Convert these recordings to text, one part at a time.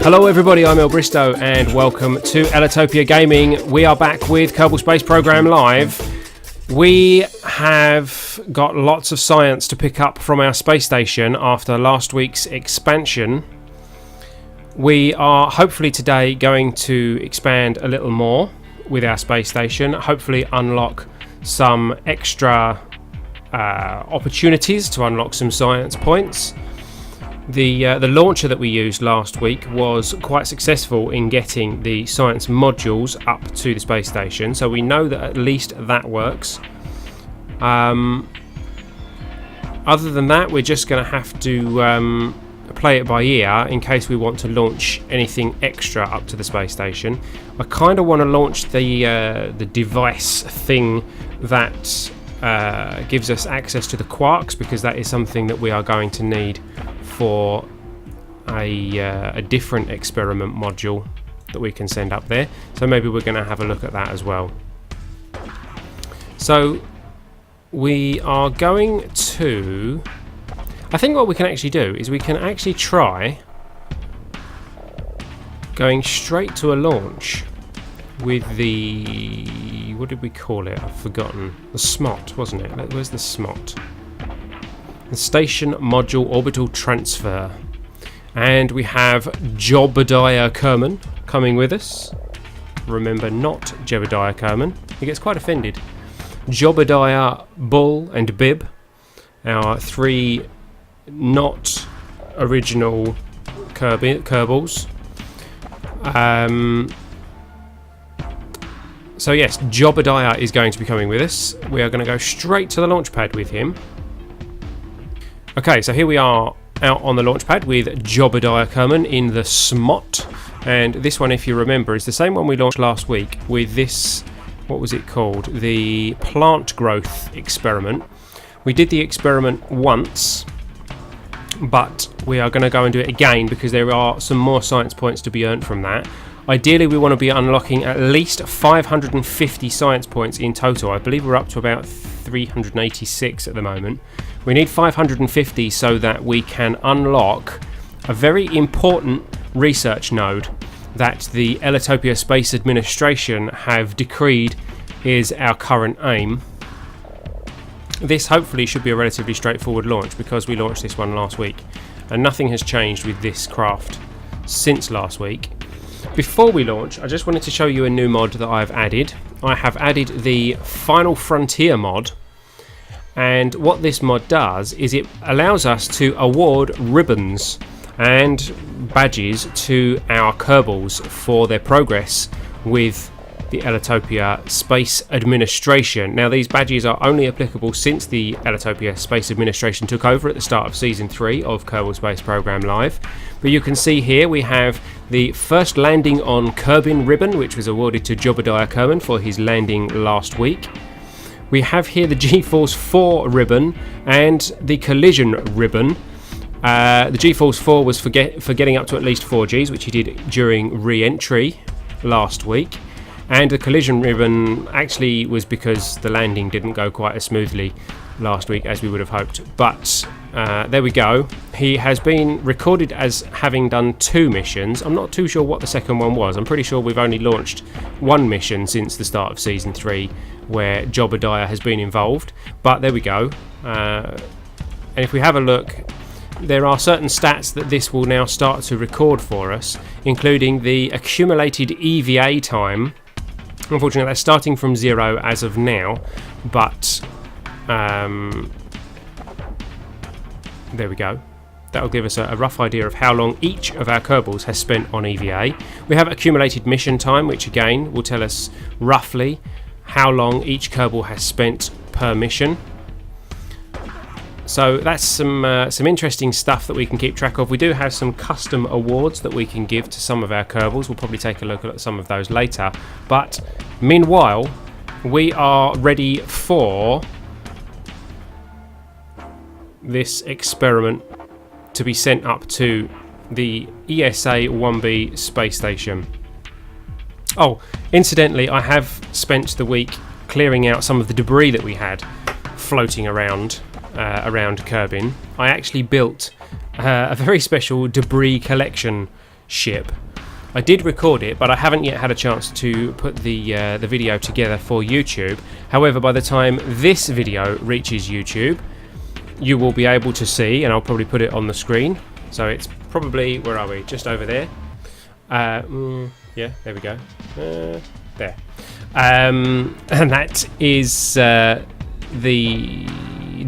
Hello everybody, I'm El Bristow and welcome to Ellitopia Gaming. We are back with Kerbal Space Program Live. We have got lots of science to pick up from our space station after last week's expansion. We are hopefully today going to expand a little more with our space station, hopefully unlock some extra opportunities to unlock some science points. The launcher that we used last week was quite successful in getting the science modules up to the space station, so we know that at least that works. Other than that, we're just going to have to play it by ear in case we want to launch anything extra up to the space station. I kind of want to launch the device thing that gives us access to the quarks, because that is something that we are going to need for a different experiment module that we can send up there. So maybe we're going to have a look at that as well. So we are going to... I think what we can actually do is we can actually try going straight to a launch with the... what did we call it? I've forgotten. The SMOT, wasn't it? Where's the SMOT? The Station Module Orbital Transfer. And we have Jobadiah Kerman coming with us. Remember, not Jebediah Kerman. He gets quite offended. Jobadiah, Bull and Bib, our three not original Kerbals. So yes, Jobadiah is going to be coming with us. We are going to go straight to the launch pad with him. Okay, so here we are out on the launch pad with Jobadiah Kerman in the SMOT. And this one, if you remember, is the same one we launched last week with this, what was it called? The plant growth experiment. We did the experiment once, but we are going to go and do it again because there are some more science points to be earned from that. Ideally, we want to be unlocking at least 550 science points in total. I believe we're up to about 386 at the moment. We need 550 so that we can unlock a very important research node that the Ellitopia Space Administration have decreed is our current aim. This hopefully should be a relatively straightforward launch because we launched this one last week and nothing has changed with this craft since last week. Before we launch, I just wanted to show you a new mod that I've added. I have added the Final Frontier mod, and what this mod does is it allows us to award ribbons and badges to our Kerbals for their progress with the Ellitopia Space Administration. Now, these badges are only applicable since the Ellitopia Space Administration took over at the start of Season 3 of Kerbal Space Program Live. But you can see here we have the first landing on Kerbin ribbon, which was awarded to Jobadiah Kerman for his landing last week. We have here the G-Force 4 ribbon and the Collision ribbon. The G-Force 4 was for getting up to at least 4 Gs, which he did during Reentry last week. And the Collision ribbon actually was because the landing didn't go quite as smoothly last week as we would have hoped. But there we go. He has been recorded as having done 2 missions. I'm not too sure what the second one was. I'm pretty sure we've only launched 1 mission since the start of Season 3 where Jobadiah has been involved. But there we go. And if we have a look, there are certain stats that this will now start to record for us, including the accumulated EVA time. Unfortunately, that's starting from 0 as of now, but there we go. That will give us a rough idea of how long each of our Kerbals has spent on EVA. We have accumulated mission time, which again will tell us roughly how long each Kerbal has spent per mission. So that's some interesting stuff that we can keep track of. We do have some custom awards that we can give to some of our Kerbals. We'll probably take a look at some of those later. But meanwhile, we are ready for this experiment to be sent up to the ESA-1B space station. Oh, incidentally, I have spent the week clearing out some of the debris that we had floating around Kerbin. I actually built a very special debris collection ship. I did record it, but I haven't yet had a chance to put the video together for YouTube. However, by the time this video reaches YouTube, you will be able to see, and I'll probably put it on the screen. So it's probably, where are we? Just over there. Yeah, there we go. There. And that is the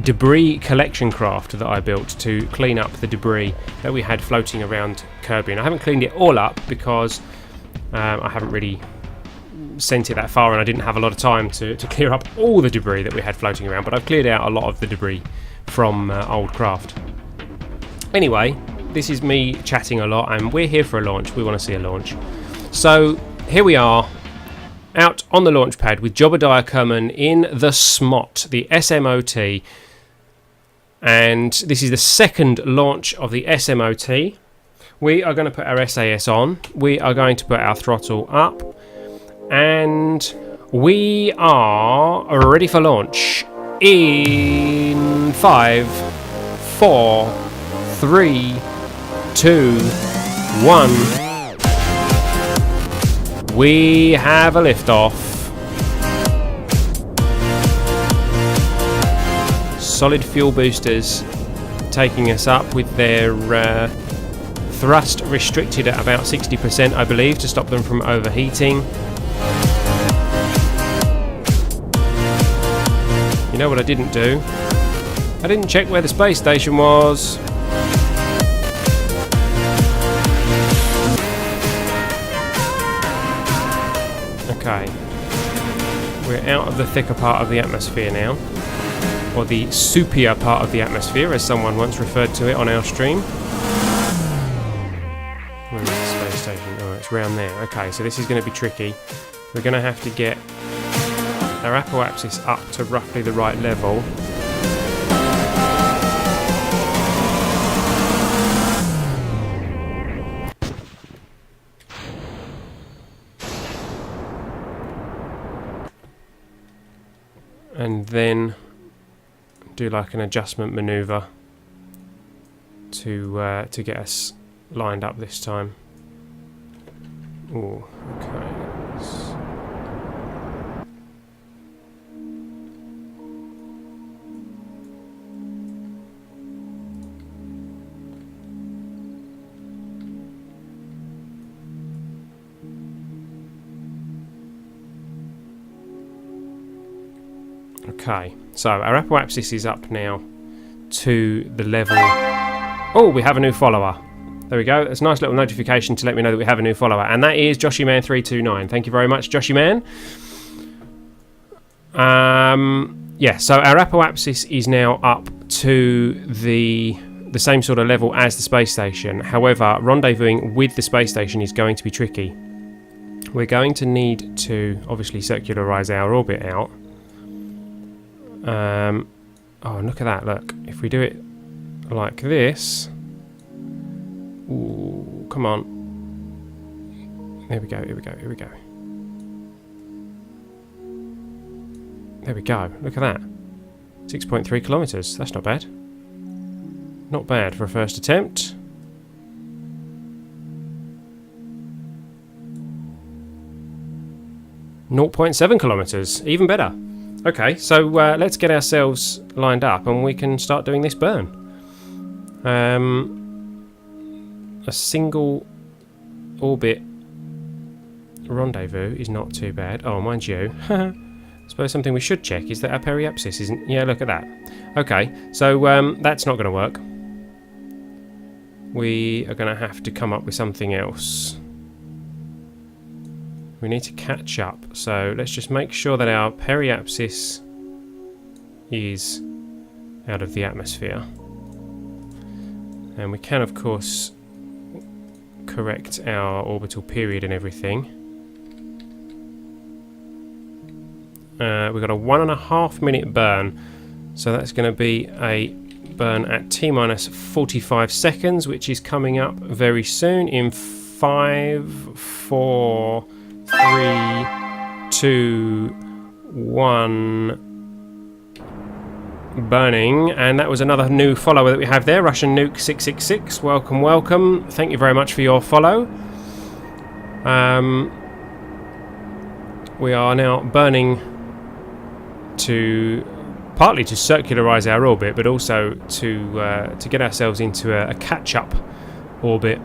debris collection craft that I built to clean up the debris that we had floating around Kirby. And I haven't cleaned it all up because I haven't really sent it that far, and I didn't have a lot of time to clear up all the debris that we had floating around, but I've cleared out a lot of the debris from old craft. Anyway, this is me chatting a lot, and we're here for a launch. We want to see a launch. So here we are, out on the launch pad with Jobadiah Kerman in the SMOT, the SMOT, and this is the second launch of the SMOT. We are going to put our SAS on, we are going to put our throttle up, and we are ready for launch in 5, 4, 3, 2, 1. We have a liftoff. Solid fuel boosters taking us up with their thrust restricted at about 60%, I believe, to stop them from overheating. You know what I didn't do? I didn't check where the space station was. Okay, we're out of the thicker part of the atmosphere now, or the soupier part of the atmosphere, as someone once referred to it on our stream. Where is the space station? Oh, it's round there. Okay, so this is going to be tricky. We're going to have to get our apoapsis up to roughly the right level. And then do like an adjustment maneuver to get us lined up this time. Ooh, okay. Okay, so our apoapsis is up now to the level... Oh, we have a new follower. There we go. It's a nice little notification to let me know that we have a new follower. And that is JoshyMan329. Thank you very much, JoshyMan. Yeah, so our apoapsis is now up to the same sort of level as the space station. However, rendezvousing with the space station is going to be tricky. We're going to need to obviously circularize our orbit out. Oh, look at that, look. If we do it like this... Ooh, come on. There we go, here we go, here we go. There we go, look at that. 6.3 kilometres, that's not bad. Not bad for a first attempt. .7 kilometres, even better. Okay, so let's get ourselves lined up and we can start doing this burn. A single orbit rendezvous is not too bad. Oh, mind you, I suppose something we should check is that our periapsis isn't... Yeah, look at that. Okay, so that's not going to work. We are going to have to come up with something else. We need to catch up, so let's just make sure that our periapsis is out of the atmosphere. And we can, of course, correct our orbital period and everything. We've got a 1.5 minute burn, so that's going to be a burn at T-minus 45 seconds, which is coming up very soon in 5, 4... 3, 2, 1. burning, and that was another new follower that we have there, Russian Nuke 666. Welcome, welcome. Thank you very much for your follow. We are now burning to partly to circularize our orbit, but also to get ourselves into a catch-up orbit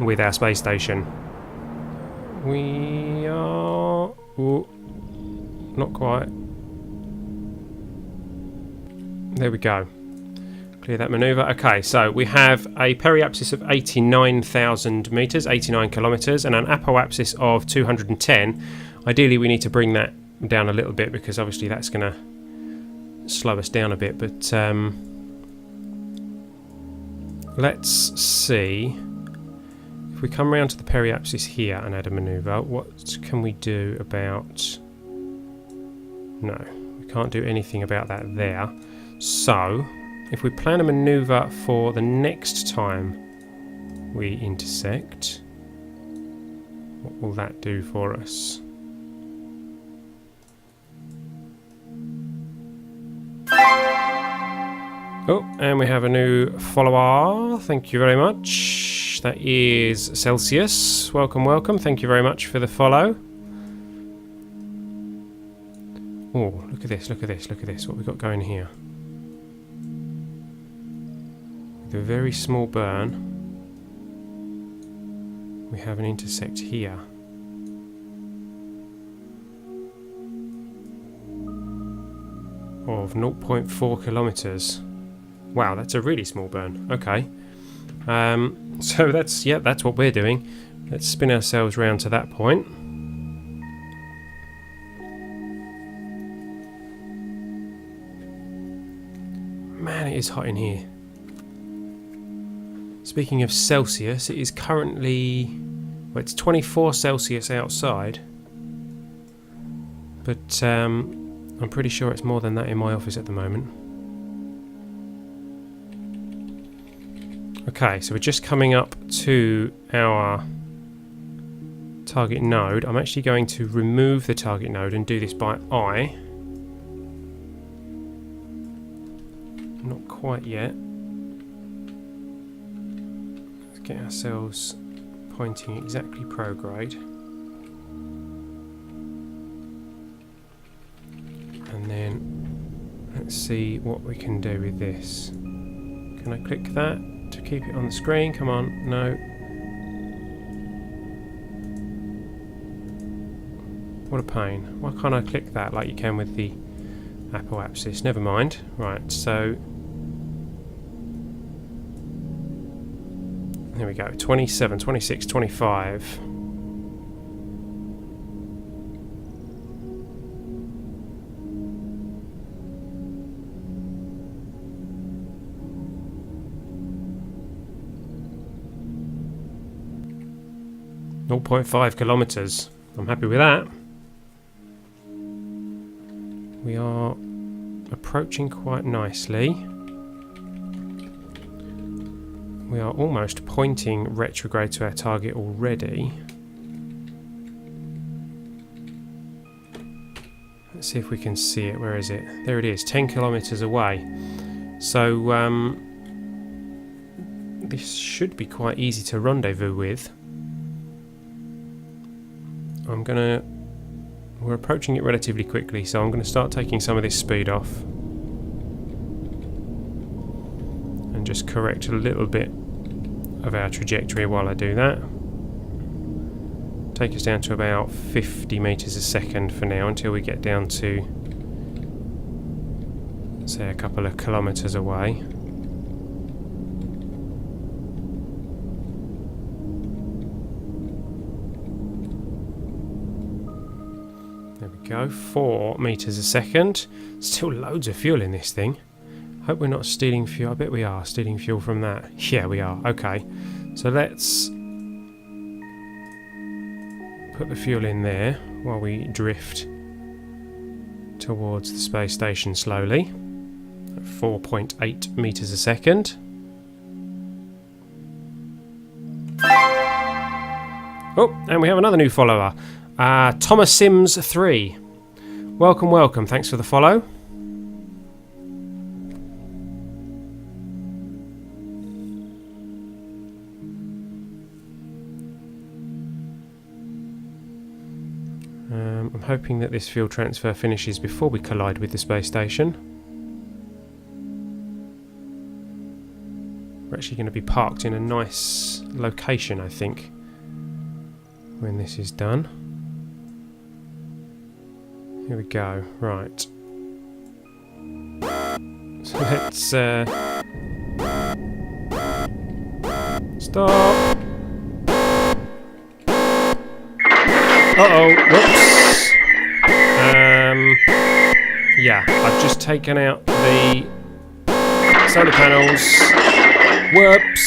with our space station. We are not quite. There we go. Clear that manoeuvre. Okay, so we have a periapsis of 89,000 metres, 89 kilometres, and an apoapsis of 210. Ideally, we need to bring that down a little bit because obviously that's going to slow us down a bit. But let's see. If we come round to the periapsis here and add a manoeuvre, what can we do about... No, we can't do anything about that there. So, if we plan a manoeuvre for the next time we intersect, what will that do for us? Oh, and we have a new follower. Thank you very much. That is Celsius. Welcome, welcome. Thank you very much for the follow. Oh, look at this, look at this, look at this. What we've got going here. With a very small burn, we have an intersect here. Of 0.4 kilometres. Wow, that's a really small burn. Okay. So that's what we're doing. Let's spin ourselves round to that point. Man, it is hot in here. Speaking of Celsius, it is currently... Well, it's 24 Celsius outside. But I'm pretty sure it's more than that in my office at the moment. Okay, so we're just coming up to our target node. I'm actually going to remove the target node and do this by eye. Not quite yet. Let's get ourselves pointing exactly prograde. And then let's see what we can do with this. Can I click that to keep it on the screen? Come on, no. What a pain. Why can't I click that like you can with the apoapsis? Never mind. Right, so there we go. 27, 26, 25. .5 kilometres. I'm happy with that. We are approaching quite nicely. We are almost pointing retrograde to our target already. Let's see if we can see it. Where is it? There it is, 10 kilometres away. So this should be quite easy to rendezvous with. We're approaching it relatively quickly, so I'm going to start taking some of this speed off and just correct a little bit of our trajectory while I do that. Take us down to about 50 meters a second for now until we get down to, say, a couple of kilometers away. Go 4 meters a second. Still loads of fuel in this thing. Hope we're not stealing fuel. I bet we are stealing fuel from that. Yeah, we are. Okay, so let's put the fuel in there while we drift towards the space station slowly at 4.8 meters a second. Oh, and we have another new follower. Thomas Sims 3. Welcome, welcome. Thanks for the follow. I'm hoping that this field transfer finishes before we collide with the space station. We're actually going to be parked in a nice location, I think, when this is done. Here we go. Right. So let's stop. Uh-oh, whoops. Yeah, I've just taken out the solar panels. Whoops.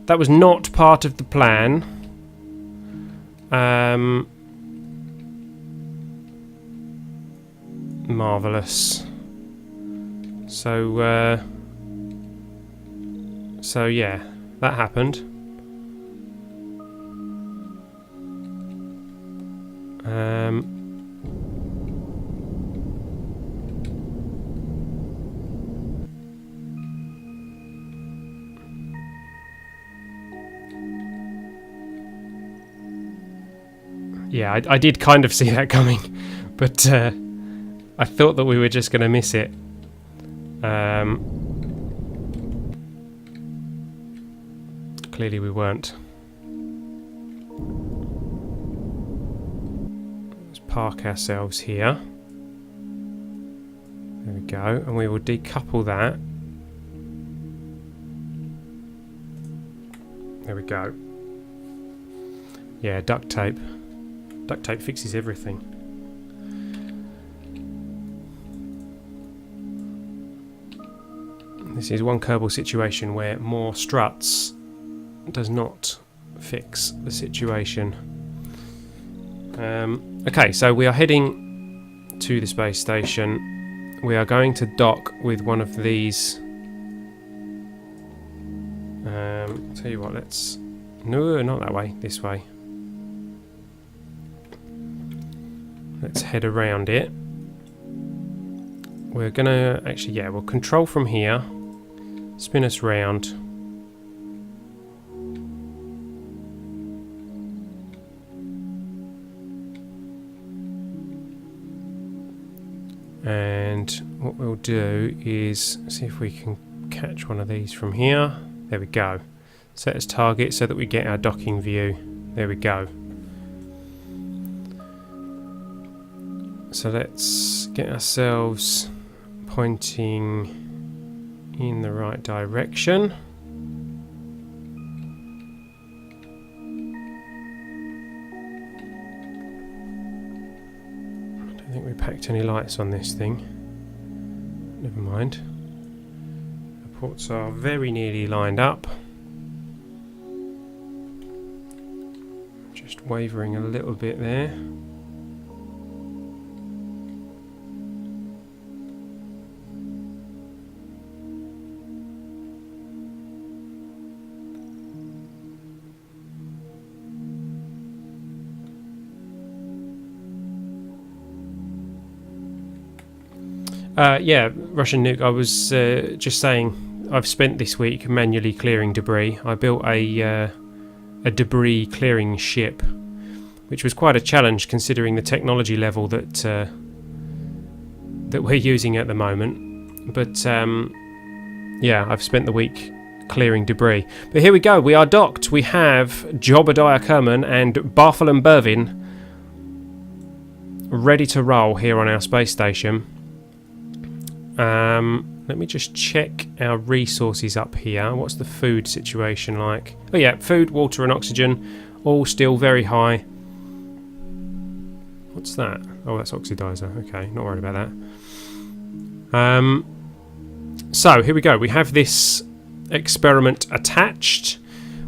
That was not part of the plan. Marvelous. So yeah, that happened. Yeah, I did kind of see that coming, but I thought that we were just going to miss it. Clearly we weren't. Let's park ourselves here. There we go, and we will decouple that. There we go. Yeah, duct tape. Duct tape fixes everything. This is one Kerbal situation where more struts does not fix the situation. Okay, so we are heading to the space station. We are going to dock with one of these. I'll tell you what, let's... No, not that way, this way. Let's head around it. We're gonna actually, yeah, we'll control from here, spin us round. And what we'll do is see if we can catch one of these from here. There we go. Set as target so that we get our docking view. There we go. So let's get ourselves pointing in the right direction. I don't think we packed any lights on this thing. Never mind. The ports are very nearly lined up. Just wavering a little bit there. Yeah, Russian nuke. I was just saying, I've spent this week manually clearing debris. I built a debris clearing ship, which was quite a challenge considering the technology level that we're using at the moment. But yeah, I've spent the week clearing debris. But here we go. We are docked. We have Jobadiah Kerman and Bartholomew Bervin ready to roll here on our space station. Let me just check our resources up here. What's the food situation like? Oh yeah, food, water and oxygen, all still very high. What's that? Oh, that's oxidizer. Okay, not worried about that. So, here we go. We have this experiment attached.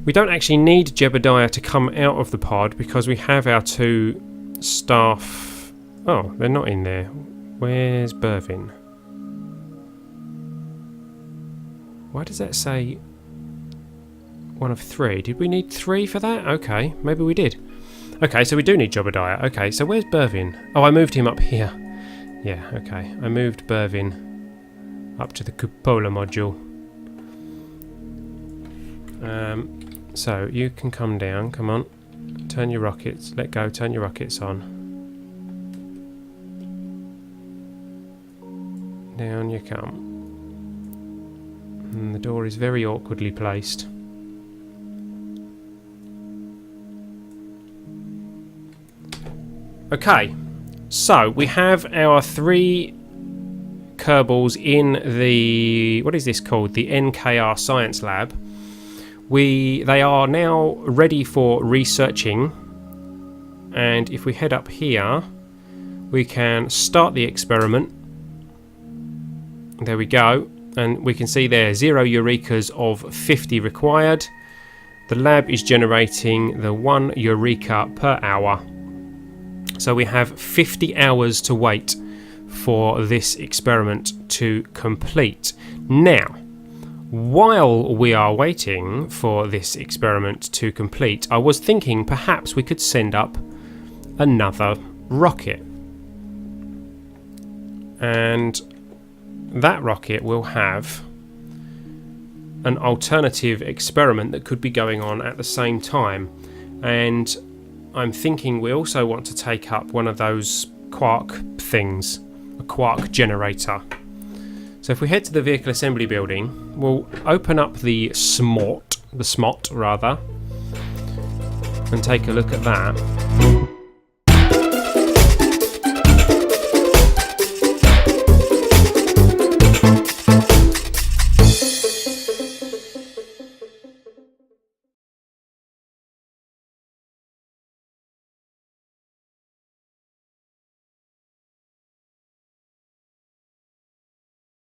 We don't actually need Jebediah to come out of the pod because we have our two staff... Oh, they're not in there. Where's Bervin? Why does that say 1 of 3? Did we need 3 for that? Okay, maybe we did. Okay, so we do need Jobadiah. Okay, so where's Bervin? Oh, I moved him up here. Yeah, okay. I moved Bervin up to the cupola module. So you can come down, come on. Turn your rockets, let go, turn your rockets on. Down you come. And the door is very awkwardly placed. Okay, so we have our 3 Kerbals in the, what is this called? The NKR Science Lab. They are now ready for researching, and if we head up here, we can start the experiment. There we go, and we can see there 0 Eurekas of 50 required. The lab is generating the 1 Eureka per hour. So we have 50 hours to wait for this experiment to complete. Now, while we are waiting for this experiment to complete, I was thinking perhaps we could send up another rocket. And that rocket will have an alternative experiment that could be going on at the same time. And I'm thinking we also want to take up one of those quark things, a quark generator. So if we head to the vehicle assembly building, we'll open up the SMOT rather, and take a look at that.